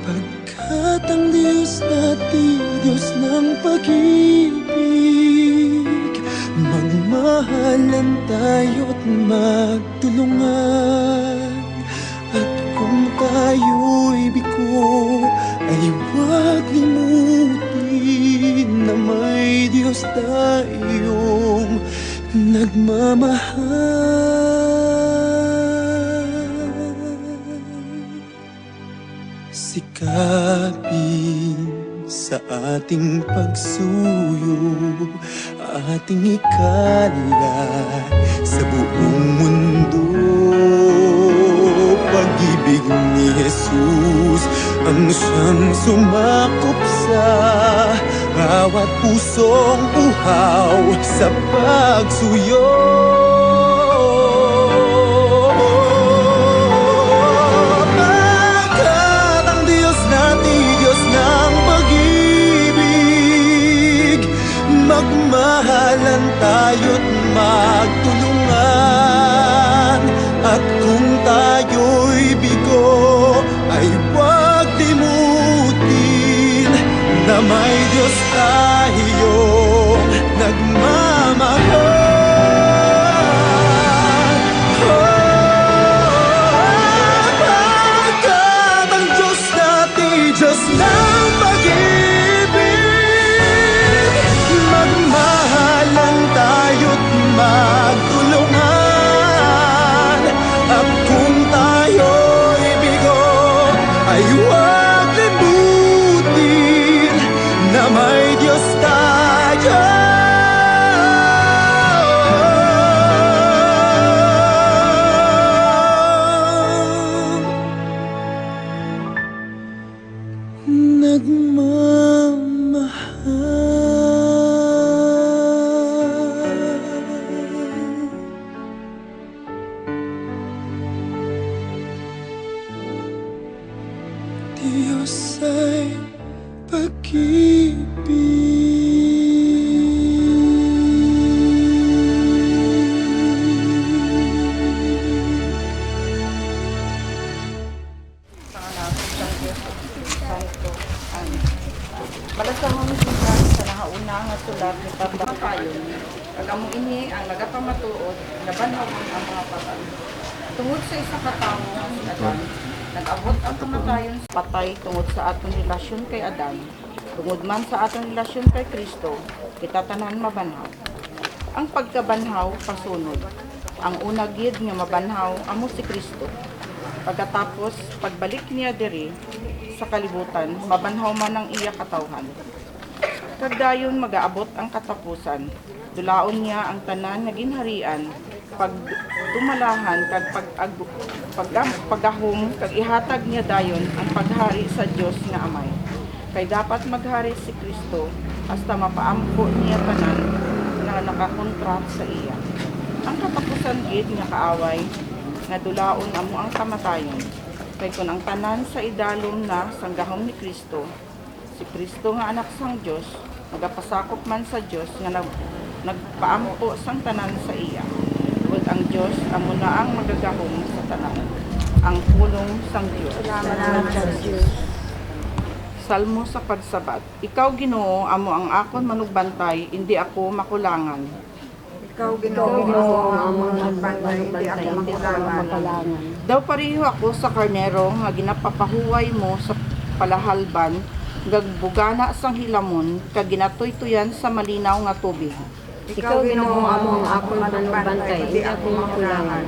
Pagkat ang Diyos natin, Diyos ng pag-ibig, magmahalan tayo't magtulungan. At kung tayo'y bigo, ay huwag limutin na may Diyos tayong nagmamahal. sikapin sa ating pagsuyo, ating ikalat sa buong mundo. Pag-ibig ni Jesus ang siyang sumakop sa bawat pusong uhaw sa pagsuyo. Pagkat ang Diyos natin, Diyos ng pag-ibig, magmahalan tayo't magtulungan. At kung tayo'y bigo, ay huwag limutin na may Diyos tayong nagmamahal. Pagkat ang Diyos natin, Diyos ng pag-ibig, magmahalan tayo't magtulungan. At kung tayo'y bigo, ay huwag limutin na may Diyos tayo. Nagmamahal. Diyos ay Balasahon sa nahauna nga sulat ni Pagpakayon, kag amo ini ang nagapamatuod, nabanhaw ang mga patay. Tungod sa isa ka tawo nga si Adan, nag-abot ang kamatayon sa patay tungod sa atong relasyon kay Adan. Tungod man sa atong relasyon kay Kristo, kita tanan mabanhaw. Ang pagkabanhaw pasunod. Ang una gid nga mabanhaw amo si Kristo. Pagkatapos pagbalik niya diri sa kalibutan, mabanhaw man ang iya katawhan. Kagdayon magaabot ang katapusan. Dulaon niya ang tanan nga ginharian, pagdumalahan kag pagahom kag ihatag niya dayon ang paghari sa Dios nga Amay. Kay dapat maghari si Kristo hasta mapaampo niya tanan nga nakakontrat sa iya. Ang katapusan gid nga kaaway nga dulaon amo ang kamatayon. Kay kung ang tanan sa idalom na sanggahom ni Kristo, si Kristo nga anak sang Dios, magapasakop man sa Dios nga nagpaampo sang tanan sa iya. Ug ang Dios amo na ang magagahom sa tanan. Ang pulong sang Dios. Salmo sa pagsabat. Ikaw Ginoo amo ang akon manugbantay, hindi ako makulangan. Ikaw, Ginoo, among nagbantay, hindi ako makulangan. Daw pareho ako sa karnero nga ginapapahuway mo sa palahalban, gagbugana sang hilamon, kag ginatoy-tuyan sa malinaw nga tubig. Ikaw, Ginoo, among akong manugbantay, hindi ako makulangan.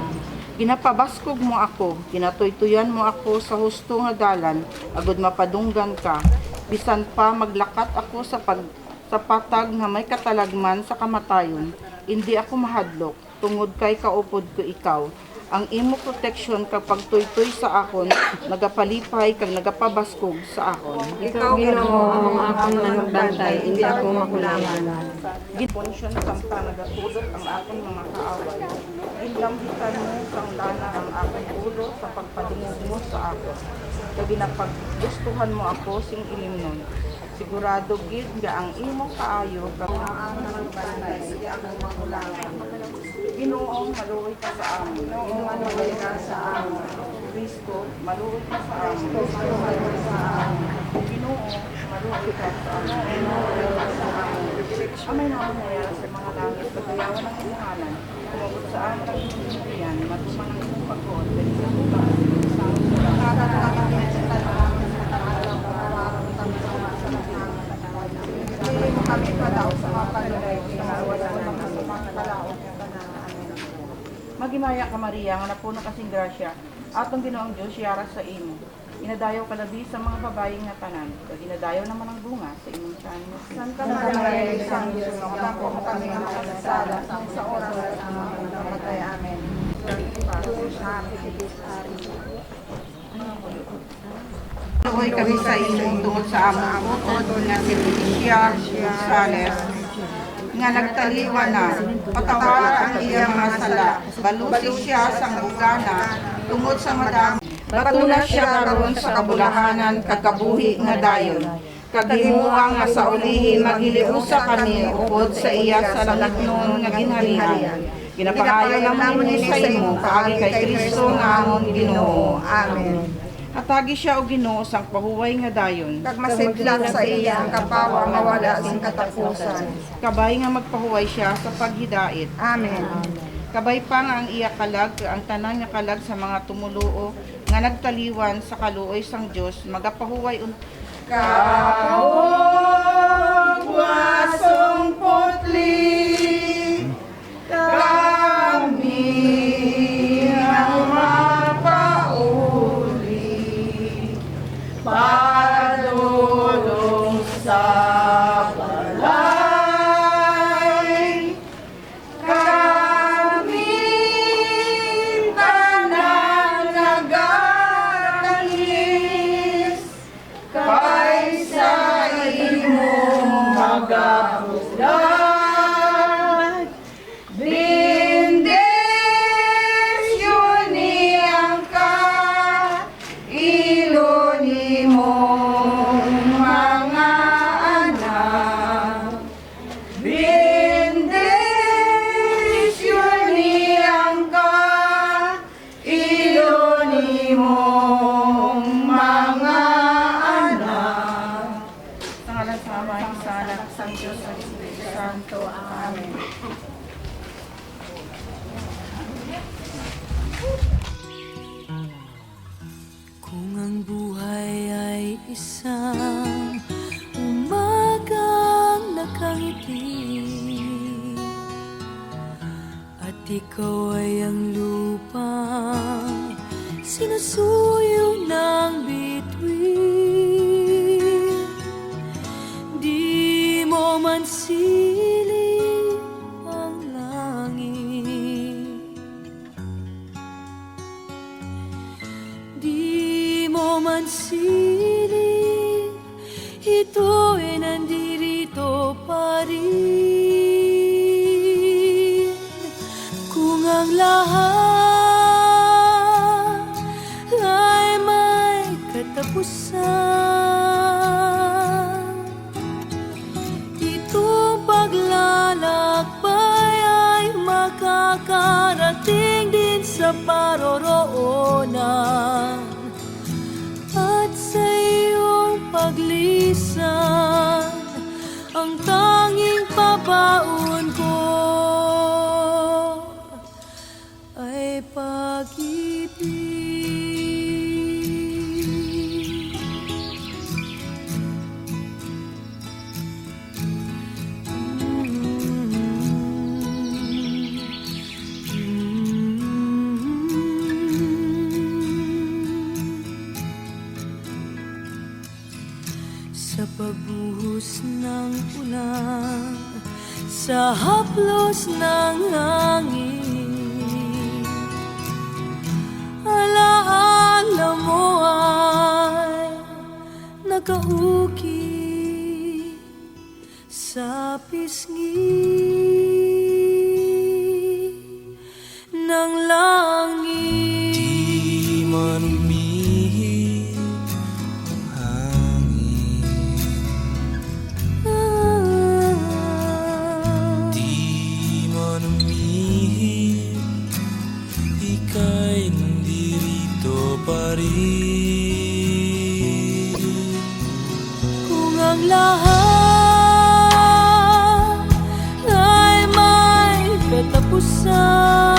Ginapabaskog mo ako, ginatoy-tuyan mo ako sa husto nga dalan, agud mapadunggan ka. Bisan pa maglakat ako sa patag nga may katalagman sa kamatayon, hindi ako mahadlok, tungod kay kaupod ko ikaw. Ang imo protection kapag tuytoy sa akon, nagapalipay kag nagapabaskog sa akon. Ikaw, Ginoo, among akong manugbantay, hindi ako makulangan. Ginponsyon sampa nagatulog ang akong mga kaaway. Ginlambitan mo sang lana ang akong ulo sa pagpadungog mo sa akon. Kag ginapaggustuhan mo ako sing ilimnon. Sigurado gid nga ang imo kaayo kag ang manugbantay, hindi ako makulangan. Ginoong maluoy ka sa amin. Ginoong maluoy ka sa amin. Kristo, maluoy ka sa amin. Ginoong maluoy ka sa amin. Maluoy ka sa amin. Amay naman nangyari sa mga langit, pagkayawan ng imuhanan, kumabot sa amin ang imuhiyan, matuman ang imong pagod, dahil sa bukas, sa kami pa daw sa mga panulay, wala naman sa mga kalaot. Magimaya ka Maria, nga napuno kasing grasya, atong Ginoong Diyos yara sa imo. Inadayaw ka labi sa mga babaeng nga tanan, kag inadayaw naman ang bunga sa imong tiyan nga si Santa Maria, isang Diyos, ako kami ang kasala sa oras ng mga namatay. Amen. Tuloy kami sa imong tungod sa among bukod nga si Felicia Gonzales nga nagtaliwan na patawad ang iyang mga sala. Balusi siya sang bugana tungod sa madami. Batuna siya karon sa kabulahanan kagkabuhi nga dayon. Kagimuang nga sa ulihi magiliusa kami upod sa iya sa langit noon nga ginharian. Ginapangayo naman ni sa imo paagi kay Kristo nga among Ginoo. Amen. Atagi siya og Ginoo sang pahuway nga dayon. Kag masidlag sa iya ang kapawa mawala sing katapusan. Kabay nga magpahuway siya sa paghidait. Amen. Kabay pa nga ang iya kalag, ang tanan nga kalag sa mga tumuluo nga nagtaliwan sa kaluoy sang Dios magapahuway wasong putli kami ang mapauli padulong sa balay kami tanan nagangis kaysa imong magabulag bendisyon niyang ka ilo nimong mga anak bendisyon niyang ka ilo nimong mga anak sa ngalan sa Ama, sa Anak, sa Diyos, sa Espiritu Santo. Amen. Kung ang buhay ay isang umagang nakangiti at ikaw ay ang lupang sinusuyo ng bituin, di mo man siling ang langit, di mo man siling, ito ay nandirito pa rin. Kung ang lahat ay may katapusan, itong paglalakbay ay makakarating din sa paroroonan. At sa iyong paglisan, ang tanging pabaon ko ay pag-ibig. Sa pagbuhos ng ulan, sa haplos ng hangin, alaala mo ay nakauki sa pisngi ng langit. Di man umihip ang hangin, di man umihip, ika'y nandirito pa rin. Kung ang lahat ay may katapusan,